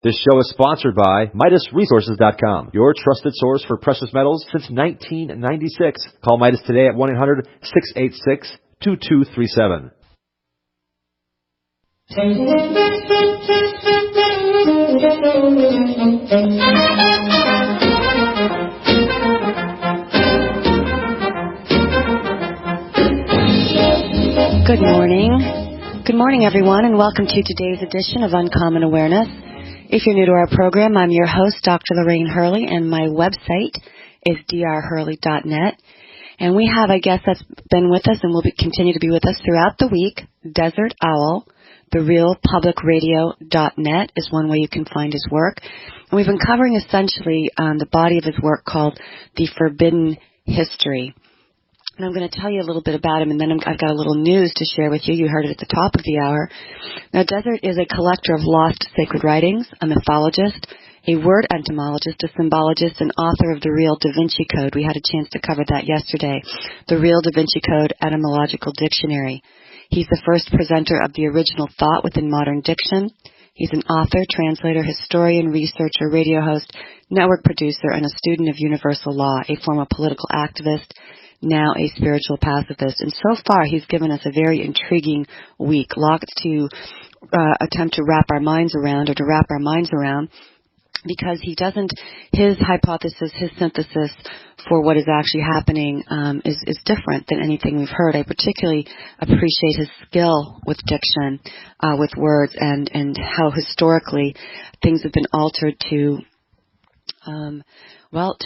This show is sponsored by MidasResources.com, your trusted source for precious metals since 1996. Call Midas today at 1-800-686-2237. Good morning. Good morning, everyone, and welcome to today's edition of Uncommon Awareness. If you're new to our program, I'm your host, Dr. Lorraine Hurley, and my website is drhurley.net. And we have a guest that's been with us and will continue to be with us throughout the week, Desert Owl. TheRealPublicRadio.net is one way you can find his work. And we've been covering essentially the body of his work called The Forbidden History. And I'm going to tell you a little bit about him, and then I've got a little news to share with you. You heard it at the top of the hour. Now, Desert is a collector of lost sacred writings, a mythologist, a word entomologist, a symbologist, and author of the Real Da Vinci Code. We had a chance to cover that yesterday. The Real Da Vinci Code Etymological Dictionary. He's the first presenter of the original thought within modern diction. He's an author, translator, historian, researcher, radio host, network producer, and a student of universal law, a former political activist, now a spiritual pacifist. And so far, he's given us a very intriguing week, lots to attempt to wrap our minds around, because he doesn't, his hypothesis, his synthesis for what is actually happening is different than anything we've heard. I particularly appreciate his skill with diction, with words, and how historically things have been altered to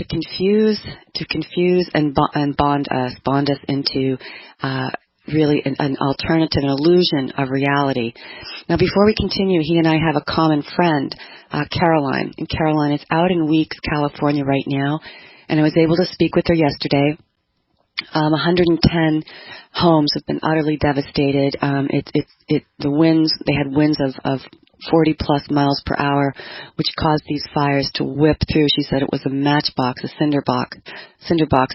confuse and bond us into really an alternative, an illusion of reality. Now, before we continue, he and I have a common friend, Caroline. And Caroline is out in Weeks, California right now, and I was able to speak with her yesterday. 110 homes have been utterly devastated. The winds, they had winds of 40 plus miles per hour, which caused these fires to whip through. She said it was a matchbox, a cinder box.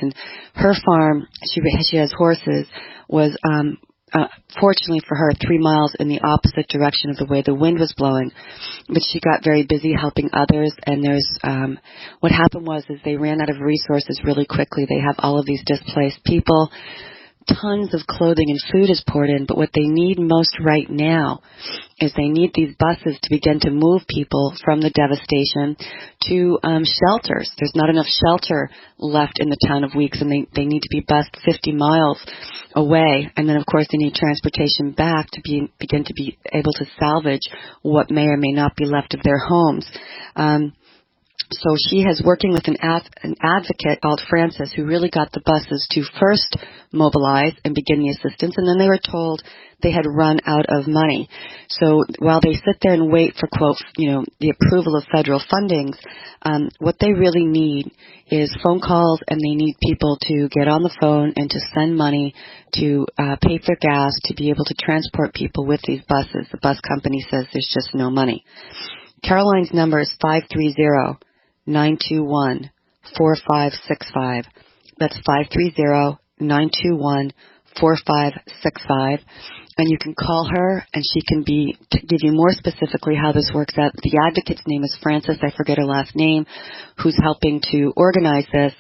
And her farm, she has horses, was fortunately for her 3 miles in the opposite direction of the way the wind was blowing. But she got very busy helping others, and what happened was they ran out of resources really quickly. They have all of these displaced people. Tons of clothing and food is poured in, but what they need most right now is they need these buses to begin to move people from the devastation to shelters. There's not enough shelter left in the town of Weeks, and they need to be bused 50 miles away. And then, of course, they need transportation back to begin to be able to salvage what may or may not be left of their homes. So she is working with an advocate called Francis, who really got the buses to first mobilize and begin the assistance, and then they were told they had run out of money. So while they sit there and wait for, quote, the approval of federal fundings, what they really need is phone calls, and they need people to get on the phone and to send money to pay for gas to be able to transport people with these buses. The bus company says there's just no money. Caroline's number is 530-921-4565. That's 530-921-4565. And you can call her, and she can give you more specifically how this works out. The advocate's name is Frances, I forget her last name, who's helping to organize this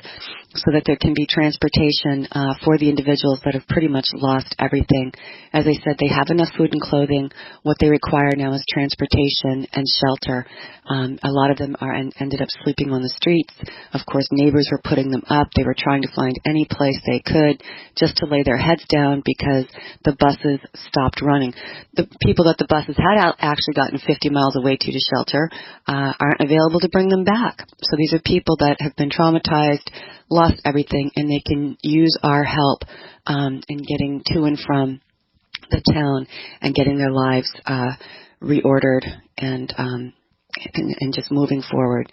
so that there can be transportation for the individuals that have pretty much lost everything. As I said, they have enough food and clothing. What they require now is transportation and shelter. A lot of them ended up sleeping on the streets. Of course, neighbors were putting them up. They were trying to find any place they could just to lay their heads down because the buses stopped running. The people that the buses had actually gotten 50 miles away to shelter aren't available to bring them back. So these are people that have been traumatized, lost everything, and they can use our help in getting to and from the town and getting their lives reordered and just moving forward.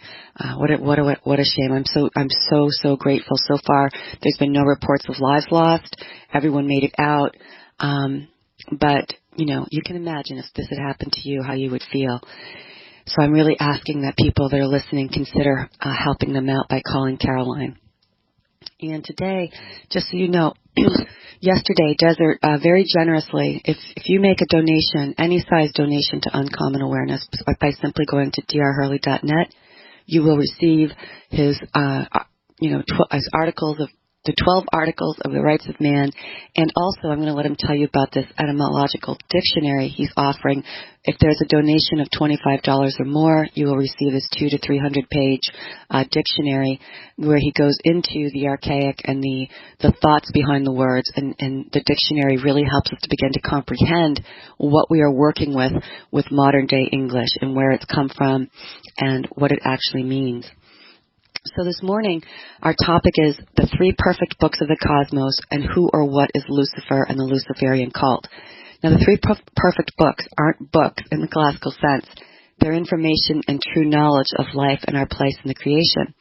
What a shame. I'm so grateful. So far, there's been no reports of lives lost. Everyone made it out. But you can imagine if this had happened to you, how you would feel. So I'm really asking that people that are listening consider helping them out by calling Caroline. And today, just so you know, yesterday, Desert very generously, if you make a donation, any size donation to Uncommon Awareness by simply going to drhurley.net, you will receive his, his articles of the 12 articles of the rights of man, and also I'm going to let him tell you about this etymological dictionary he's offering. If there's a donation of $25 or more, you will receive his 200 to 300 page dictionary where he goes into the archaic and the thoughts behind the words, and the dictionary really helps us to begin to comprehend what we are working with modern day English and where it's come from and what it actually means. So this morning, our topic is the 3 perfect books of the cosmos and who or what is Lucifer and the Luciferian cult. Now, the 3 perfect books aren't books in the classical sense. They're information and true knowledge of life and our place in the creation.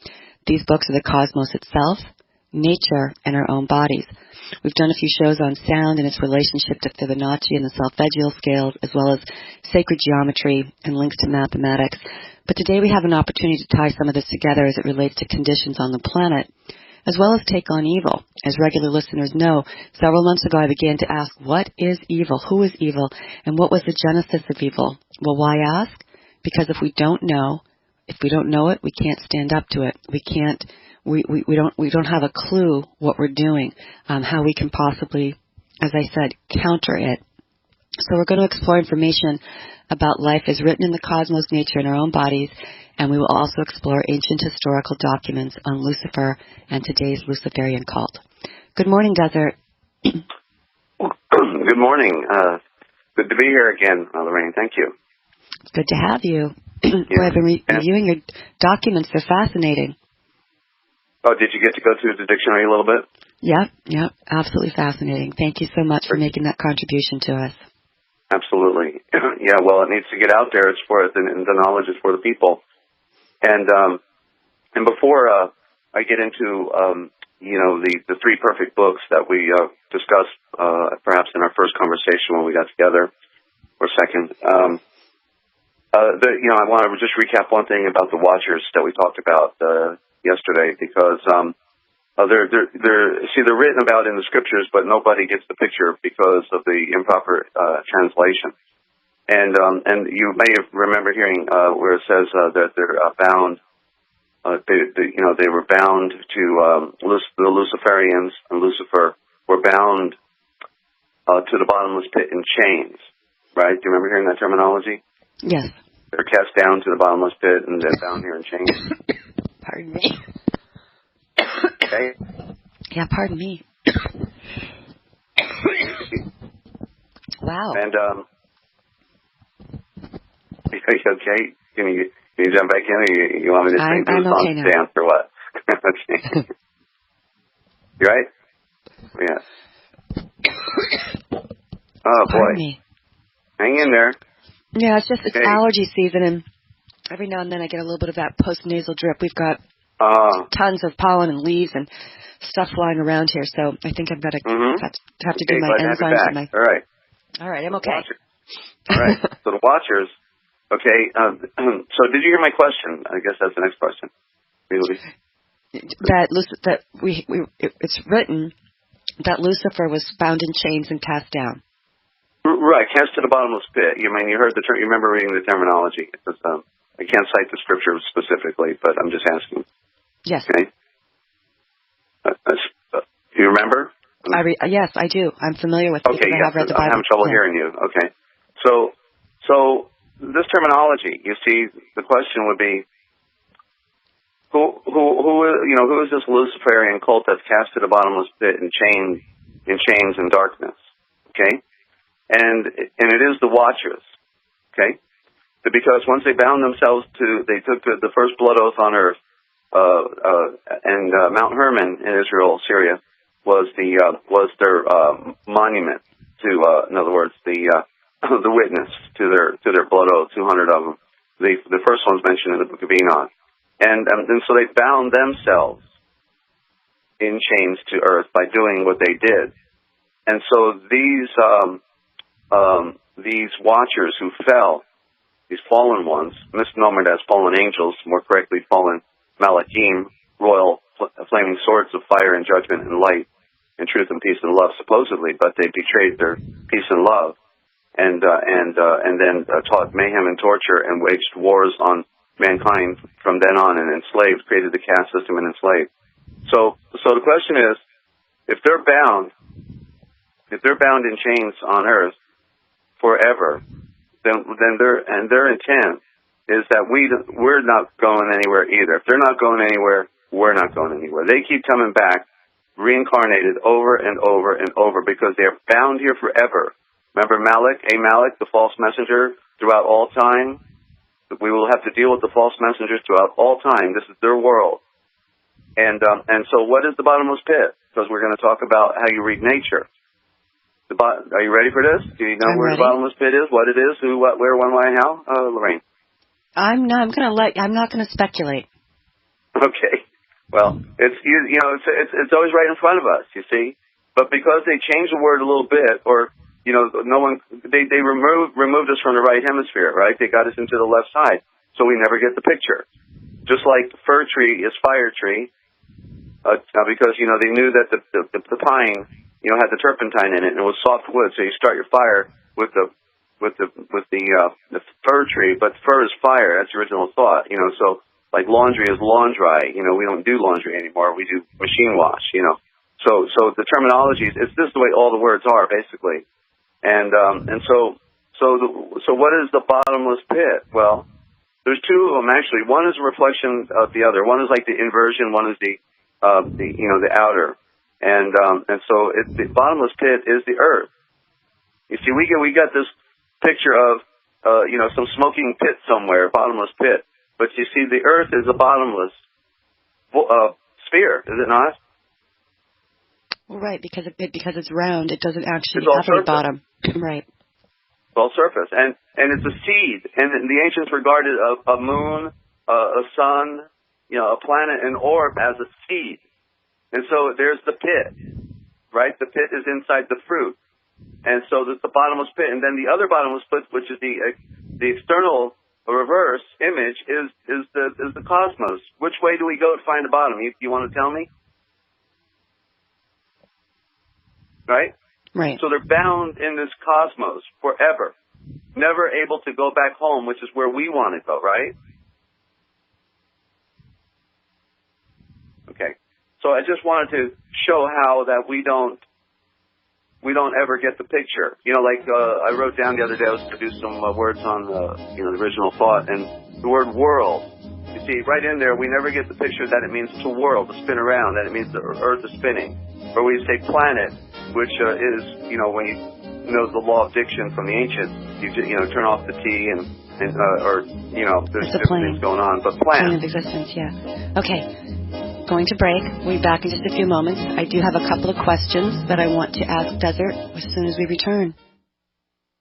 These books are the cosmos itself, nature, and our own bodies. We've done a few shows on sound and its relationship to Fibonacci and the solfeggial scales, as well as sacred geometry and links to mathematics. But today we have an opportunity to tie some of this together as it relates to conditions on the planet, as well as take on evil. As regular listeners know, several months ago I began to ask, what is evil? Who is evil? And what was the genesis of evil? Well, why ask? Because if we don't know it, we can't stand up to it. We don't have a clue what we're doing, how we can possibly, as I said, counter it. So we're going to explore information about life as written in the cosmos, nature, and our own bodies, and we will also explore ancient historical documents on Lucifer and today's Luciferian cult. Good morning, Desert. Good morning. Good to be here again, Lorraine. Thank you. It's good to have you. Boy, I've been reviewing your documents. They're fascinating. Oh, did you get to go through the dictionary a little bit? Yep. Absolutely fascinating. Thank you so much for making that contribution to us. Absolutely. Yeah, well, it needs to get out there. It's for the knowledge is for the people. And before I get into the 3 perfect books that we discussed perhaps in our first conversation when we got together, or second, I want to just recap one thing about the Watchers that we talked about yesterday, because they're written about in the scriptures, but nobody gets the picture because of the improper translation. And you may have remembered hearing where it says that they're bound. They were bound to the Luciferians, and Lucifer were bound to the bottomless pit in chains. Right? Do you remember hearing that terminology? Yes. They're cast down to the bottomless pit, and they're bound here in chains. Pardon me. Okay. Yeah, pardon me. Wow. And okay? Can you jump back in, or you want me to sing I'm okay now. Dance or what? Okay. You right? Yeah. Oh boy. Pardon me. Hang in there. Yeah, it's allergy season, and every now and then I get a little bit of that post-nasal drip. We've got tons of pollen and leaves and stuff flying around here, so I think I'm going to have to do my enzymes. All right, I'm okay. All right, so the Watchers, okay, so did you hear my question? I guess that's the next question. It's written that Lucifer was bound in chains and cast down. Right, cast to the bottomless pit. You heard the term, you remember reading the terminology. It was, I can't cite the scripture specifically, but I'm just asking. Yes. Okay. Do you remember? Yes, I do. I'm familiar with it. Okay, I have read the Bible. I'm having trouble hearing you. Okay. So this terminology, you see, the question would be, who is this Luciferian cult that's cast to the bottomless pit in chains and darkness? Okay? And it is the Watchers. Okay? Because once they bound themselves they took the first blood oath on earth, and Mount Hermon in Israel, Syria, was their monument to, in other words, the witness to their blood oath. 200 of them. The first one's mentioned in the Book of Enoch, and so they bound themselves in chains to earth by doing what they did, and so these Watchers who fell, these fallen ones, misnomered as fallen angels, more correctly fallen Malachim, royal flaming swords of fire and judgment and light and truth and peace and love, supposedly, but they betrayed their peace and love, and then taught mayhem and torture and waged wars on mankind from then on, and created the caste system and enslaved. So the question is, if they're bound in chains on earth forever, then their intent is that we're not going anywhere either. If they're not going anywhere, we're not going anywhere. They keep coming back, reincarnated over and over and over, because they're bound here forever. Remember Malik, the false messenger, throughout all time? We will have to deal with the false messengers throughout all time. This is their world. And so what is the bottomless pit? Because we're going to talk about how you read nature. Are you ready for this? Do you know I'm where ready. The bottomless pit is, what it is, who, what, where, when, why, and how? Lorraine. I'm not going to speculate. Okay. Well, it's always right in front of us, you see. But because they changed the word a little bit, or they removed us from the right hemisphere, right? They got us into the left side, so we never get the picture. Just like the fir tree is fire tree, because they knew that the pine had the turpentine in it and it was soft wood, so you start your fire with the fir tree, but fir is fire. That's the original thought, So like laundry is lawn dry. We don't do laundry anymore. We do machine wash. So the terminology is this is the way all the words are basically. And so what is the bottomless pit? Well, there's two of them actually. One is a reflection of the other. One is like the inversion. One is the outer. And so the bottomless pit is the earth. You see, we got this picture of some smoking pit somewhere, bottomless pit. But you see, the earth is a bottomless sphere, is it not? Well, right, because it's round, it doesn't actually have a bottom. Right. It's all surface, and it's a seed. And the ancients regarded a moon, a sun, a planet, an orb as a seed. And so there's the pit, right? The pit is inside the fruit, and so there's the bottomless pit. And then the other bottomless pit, which is the external reverse image, is the cosmos. Which way do we go to find the bottom? You want to tell me? Right? Right. So they're bound in this cosmos forever, never able to go back home, which is where we want to go, right? Okay. So I just wanted to show how that we don't ever get the picture. I wrote down the other day, I was producing some words on the original thought, and the word world. You see, right in there, we never get the picture that it means to whirl, to spin around, that it means the earth is spinning. Or we say planet, which is, when you know the law of diction from the ancients, you turn off the T and there's different things going on. But planet. Plane of existence, yeah. Okay. Going to break. We'll be back in just a few moments. I do have a couple of questions that I want to ask Desert as soon as we return.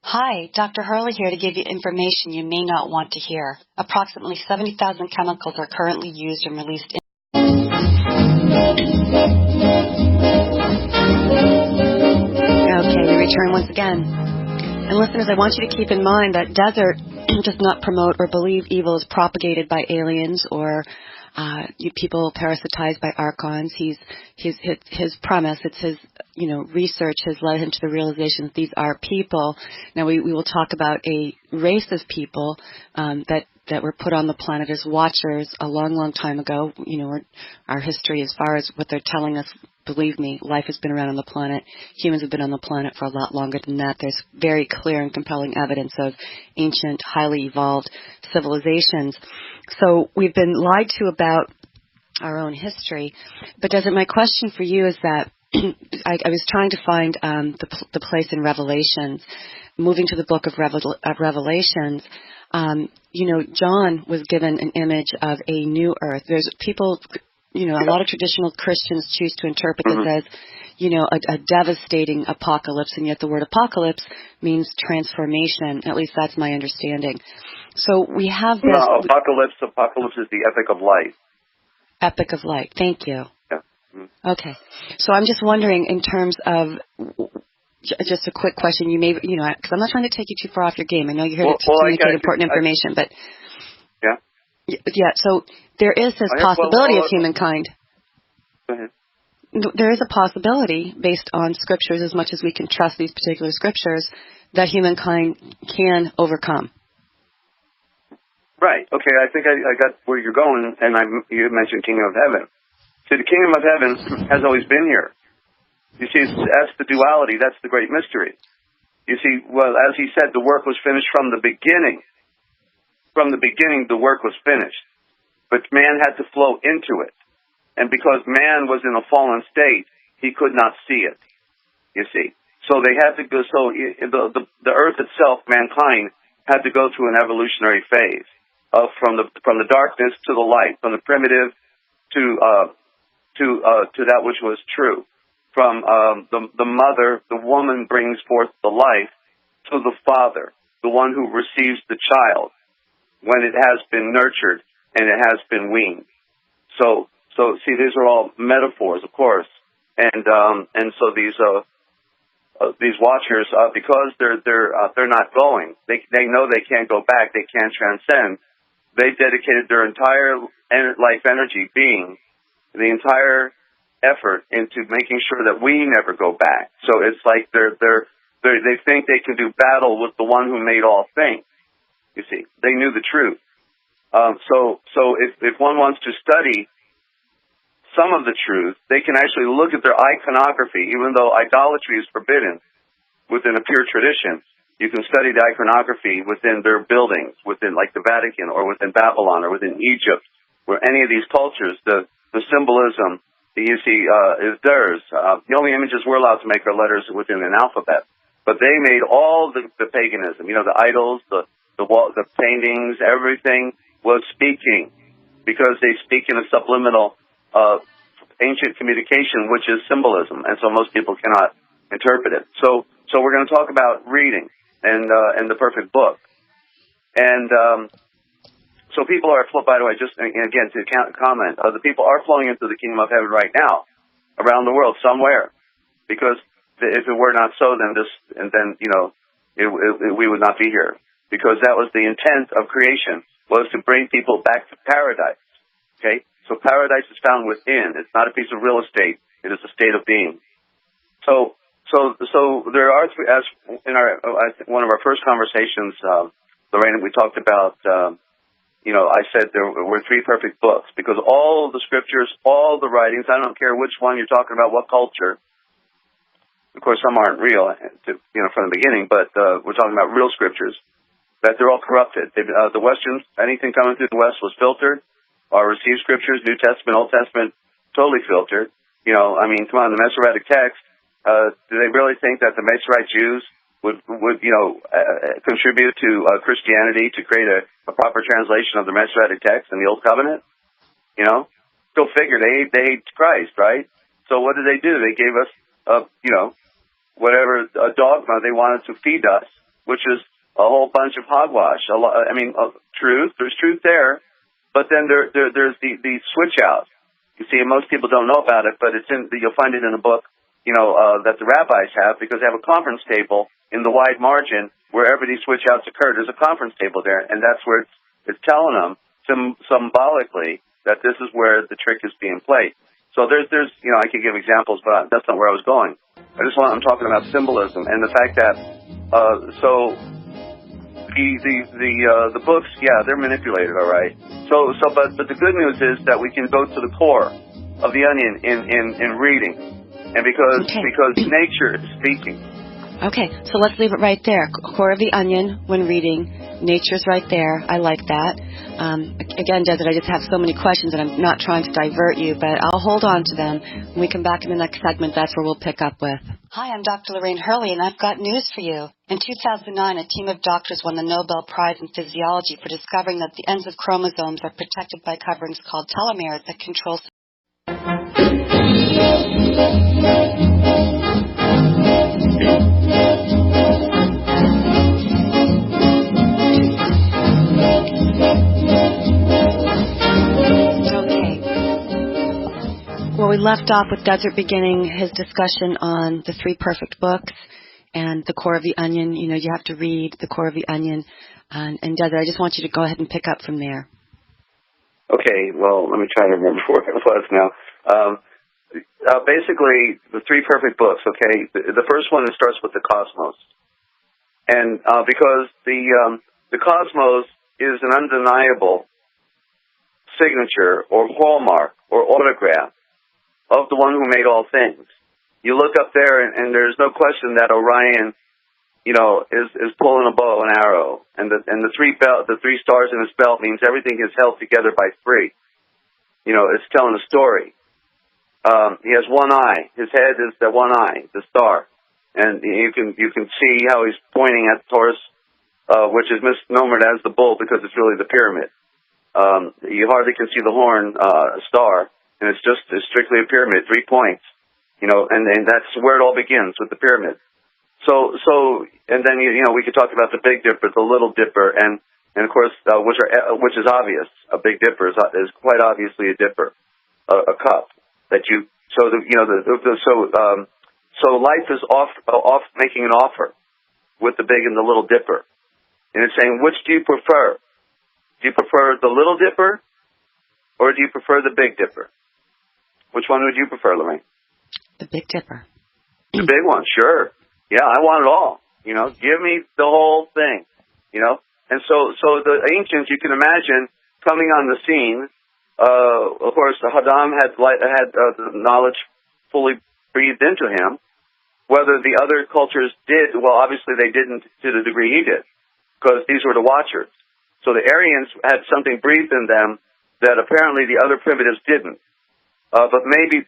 Hi, Dr. Hurley here to give you information you may not want to hear. Approximately 70,000 chemicals are currently used and released in... Okay, we return once again. And listeners, I want you to keep in mind that Desert does not promote or believe evil is propagated by aliens or people parasitized by archons. His premise, it's his research has led him to the realization that these are people. Now we will talk about a race of people that were put on the planet as watchers a long time ago. Our history as far as what they're telling us, believe me, life has been around on the planet. Humans have been on the planet for a lot longer than that. There's very clear and compelling evidence of ancient, highly evolved civilizations. So we've been lied to about our own history. But my question for you is that I was trying to find the place in Revelations. Moving to the book of Revelations, John was given an image of a new earth. There's people, a lot of traditional Christians choose to interpret this as, a devastating apocalypse, and yet the word apocalypse means transformation. At least that's my understanding. So we have this... No, apocalypse is the epic of light. Epic of light. Thank you. Yeah. Mm-hmm. Okay. So I'm just wondering, in terms of... Just a quick question. You may, because I'm not trying to take you too far off your game. I know you're here to communicate important information, but... Yeah. Yeah, so there is this possibility of humankind. Go ahead. There is a possibility, based on scriptures, as much as we can trust these particular scriptures, that humankind can overcome. Right. Okay, I think I got where you're going, and you mentioned Kingdom of Heaven. See, the Kingdom of Heaven has always been here. You see, that's the duality. That's the great mystery. You see, well, as he said, the work was finished from the beginning. From the beginning, the work was finished. But man had to flow into it. And because man was in a fallen state, he could not see it, you see. So they had to go, so the earth itself, mankind, had to go through an evolutionary phase of from the darkness to the light, from the primitive to that which was true. From the mother, the woman brings forth the life, to the father, the one who receives the child when it has been nurtured and it has been weaned. So see, these are all metaphors, of course, and so these watchers, because they're not going, they know they can't go back, they can't transcend. They dedicated their entire life energy, being the entire effort into making sure that we never go back. So it's like they think they can do battle with the one who made all things. You see, they knew the truth. So if one wants to study some of the truth, they can actually look at their iconography. Even though idolatry is forbidden within a pure tradition, you can study the iconography within their buildings, within like the Vatican or within Babylon or within Egypt, where any of these cultures, the symbolism you see is theirs. The only images we're allowed to make are letters within an alphabet. But they made all the paganism, the idols, the paintings, everything was speaking, because they speak in a subliminal ancient communication, which is symbolism, and so most people cannot interpret it. So we're going to talk about reading and the perfect book. And so people are, by the way, just again to comment, the people are flowing into the Kingdom of Heaven right now, around the world somewhere, because if it were not so, then we would not be here, because that was the intent of creation, was to bring people back to paradise. Okay, so paradise is found within. It's not a piece of real estate. It is a state of being. So there are, as in one of our first conversations, Lorraine, we talked about. I said there were three perfect books, because all the scriptures, all the writings, I don't care which one you're talking about, what culture. Of course, some aren't real, from the beginning, but we're talking about real scriptures, that they're all corrupted. The Westerns, anything coming through the West was filtered. Our received scriptures, New Testament, Old Testament, totally filtered. Come on, the Masoretic text, do they really think that the Masorite Jews would contribute to Christianity to create a proper translation of the Masoretic text in the Old Covenant? Go figure, they hate Christ, right? So what did they do? They gave us, whatever dogma they wanted to feed us, which is a whole bunch of hogwash. Truth, there's truth there, but then there's the switch out. You see, most people don't know about it, but you'll find it in a book, that the rabbis have, because they have a conference table in the wide margin wherever these switch outs occur. There's a conference table there, and that's where it's telling them symbolically that this is where the trick is being played. So there's I could give examples, but that's not where I was going. I'm talking about symbolism and the fact that the books, yeah, they're manipulated, all right. But the good news is that we can go to the core of the onion in reading, and because nature is speaking. Okay, so let's leave it right there. Core of the onion when reading. Nature's right there. I like that. Again, Desert, I just have so many questions, and I'm not trying to divert you, but I'll hold on to them. When we come back in the next segment, that's where we'll pick up with. Hi, I'm Dr. Lorraine Hurley, and I've got news for you. In 2009, a team of doctors won the Nobel Prize in Physiology for discovering that the ends of chromosomes are protected by coverings called telomeres that control... Well, we left off with Desert beginning his discussion on the three perfect books and the core of the onion. You have to read the core of the onion. And Desert, I just want you to go ahead and pick up from there. Okay, well, let me try to remember where it was now. basically the three perfect books, okay? The first one starts with the cosmos. And because the cosmos is an undeniable signature or hallmark or autograph of the one who made all things. You look up there, and there's no question that Orion, is pulling a bow and arrow, and the three stars in his belt means everything is held together by three. It's telling a story. He has one eye. His head is the one eye, the star, and you can see how he's pointing at Taurus, which is misnomered as the bull because it's really the pyramid. You hardly can see the horn star, and it's strictly a pyramid, 3 points. And that's where it all begins, with the pyramid. So, and then we could talk about the Big Dipper, the Little Dipper, and of course, which is obvious. A Big Dipper is quite obviously a dipper, a cup that you. So so life is off making an offer with the Big and the Little Dipper, and it's saying, which do you prefer? Do you prefer the Little Dipper, or do you prefer the Big Dipper? Which one would you prefer, Lorraine? The Big Dipper. The big one, sure. Yeah, I want it all. Give me the whole thing. And so the ancients, you can imagine, coming on the scene. Of course, Haddam had the knowledge fully breathed into him. Whether the other cultures did, well, obviously they didn't to the degree he did, because these were the watchers. So the Aryans had something breathed in them that apparently the other primitives didn't. But maybe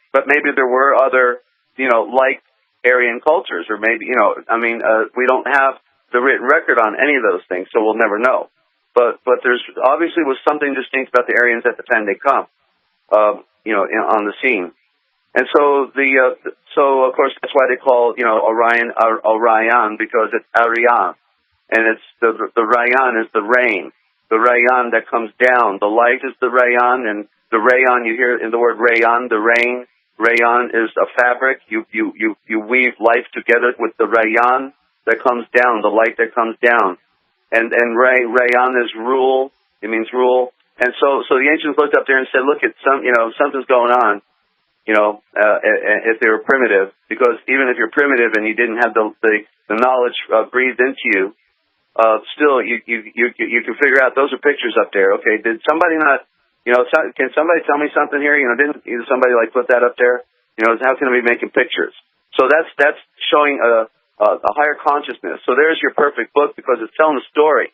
there were other, like Aryan cultures, or maybe, we don't have the written record on any of those things, so we'll never know. But there's obviously was something distinct about the Aryans at the time they come, on the scene. And so so of course that's why they call, Orion, because it's Aryan, and it's the Rayan is the rain, the Rayan that comes down. The light is the Rayan, and the rayon, you hear in the word rayon, the rain. Rayon is a fabric. You weave life together with the rayon that comes down, the light that comes down. And rayon is rule. It means rule. And so the ancients looked up there and said, look, at something's going on, if they were primitive, because even if you're primitive and you didn't have the knowledge breathed into you, still you can figure out those are pictures up there. Okay, did somebody not? Can somebody tell me something here? Didn't somebody put that up there? How can I be making pictures? So that's showing a higher consciousness. So there's your perfect book, because it's telling a story,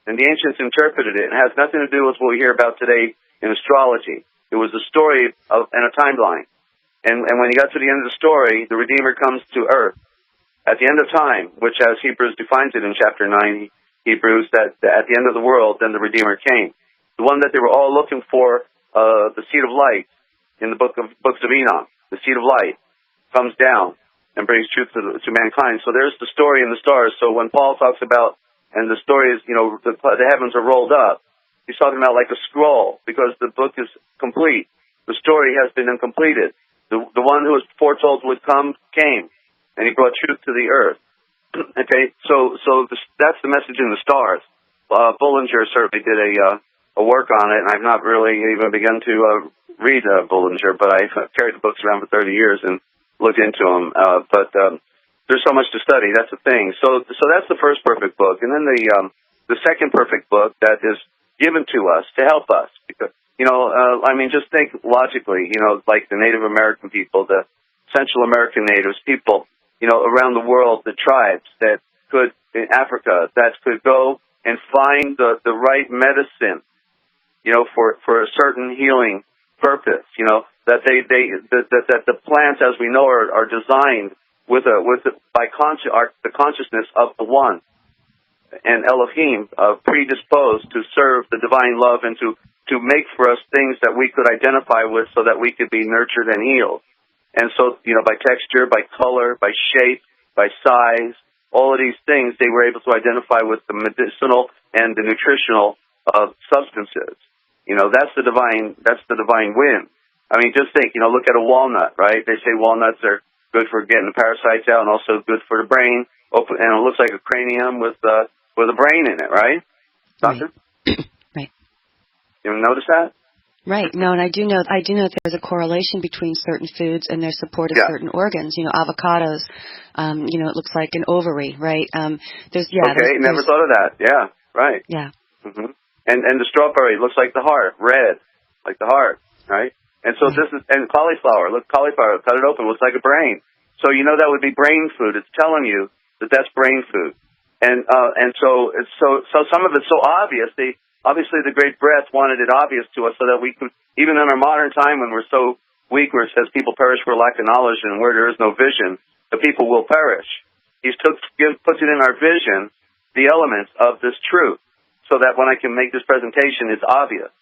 and the ancients interpreted it. It has nothing to do with what we hear about today in astrology. It was a story and a timeline. And when you got to the end of the story, the Redeemer comes to earth at the end of time, which, as Hebrews defines it in chapter 9, Hebrews, that at the end of the world, then the Redeemer came. The one that they were all looking for, the seed of light, in the books of Enoch. The seed of light comes down and brings truth to mankind. So there's the story in the stars. So when Paul talks about, and the story is, the heavens are rolled up, he's talking about like a scroll, because the book is complete. The story has been completed. The one who was foretold would come, came, and he brought truth to the earth. Okay, so that's the message in the stars. Bullinger certainly did a work on it, and I've not really even begun to read Bullinger, but I've carried the books around for 30 years and looked into them. But there's so much to study. That's the thing. So that's the first perfect book, and then the second perfect book that is given to us to help us, because just think logically. Like the Native American people, the Central American natives, people, around the world, the tribes that could in Africa that could go and find the right medicine. For a certain healing purpose, that that the plants, as we know, are designed by the consciousness of the One, and Elohim predisposed to serve the divine love and to make for us things that we could identify with, so that we could be nurtured and healed. And so, by texture, by color, by shape, by size, all of these things they were able to identify with the medicinal and the nutritional substances. That's the divine wind. Just think, look at a walnut, right? They say walnuts are good for getting the parasites out, and also good for the brain. And it looks like a cranium with a brain in it, right? Doctor? Right. You ever notice that? Right. No, and I do know that there's a correlation between certain foods and their support of certain organs. You know, avocados, it looks like an ovary, right? Never thought of that. Yeah, right. Yeah. Mm-hmm. And the strawberry looks like the heart, red, like the heart, right? And so and cauliflower, cut it open, looks like a brain. So that would be brain food. It's telling you that that's brain food. And so some of it's so obvious. Obviously the great breath wanted it obvious to us so that we could, even in our modern time when we're so weak, where it says people perish for lack of knowledge and where there is no vision, the people will perish. He puts it in our vision, the elements of this truth, so that when I can make this presentation, it's obvious.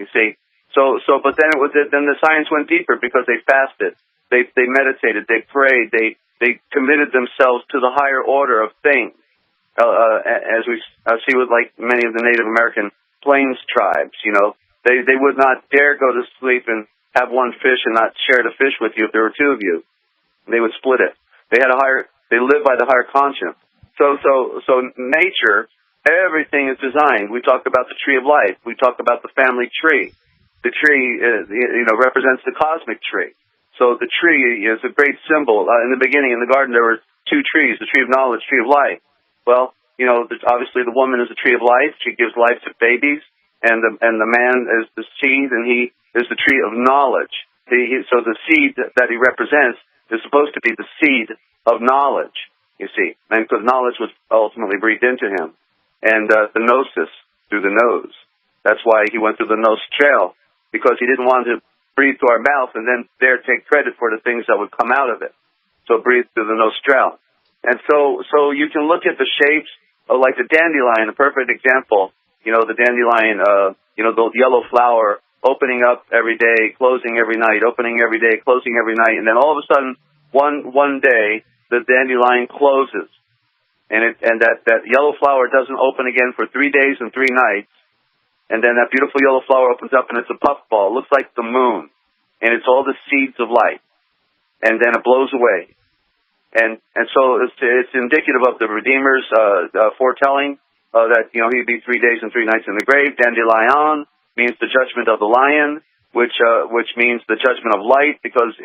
You see? But then then the science went deeper because they fasted, they meditated, they prayed, they committed themselves to the higher order of things. As we see with like many of the Native American Plains tribes, they would not dare go to sleep and have one fish and not share the fish with you if there were two of you. They would split it. They live by the higher conscience. So nature, everything is designed. We talk about the tree of life. We talk about the family tree. The tree, represents the cosmic tree. So the tree is a great symbol. In the beginning, in the garden, there were two trees: the tree of knowledge, tree of life. Well, obviously the woman is the tree of life. She gives life to babies, and the man is the seed, and he is the tree of knowledge. So the seed that he represents is supposed to be the seed of knowledge, you see, and because knowledge was ultimately breathed into him, and the gnosis through the nose. That's why he went through the nose trail, because he didn't want to breathe through our mouth and then dare take credit for the things that would come out of it. So breathe through the nostril. And so you can look at the shapes of like the dandelion, a perfect example. The dandelion, the yellow flower opening up every day, closing every night, opening every day, closing every night. And then all of a sudden, one day, the dandelion closes. And that yellow flower doesn't open again for 3 days and 3 nights. And then that beautiful yellow flower opens up and it's a puffball. It looks like the moon. And it's all the seeds of light. And then it blows away. And so it's indicative of the Redeemer's foretelling that he'd be 3 days and 3 nights in the grave. Dandelion means the judgment of the lion, which means the judgment of light, because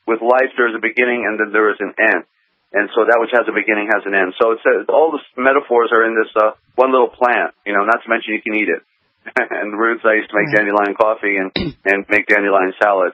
with life there is a beginning and then there is an end, and so that which has a beginning has an end. So it says all the metaphors are in this one little plant. Not to mention you can eat it. And the roots, I used to make dandelion coffee and make dandelion salad.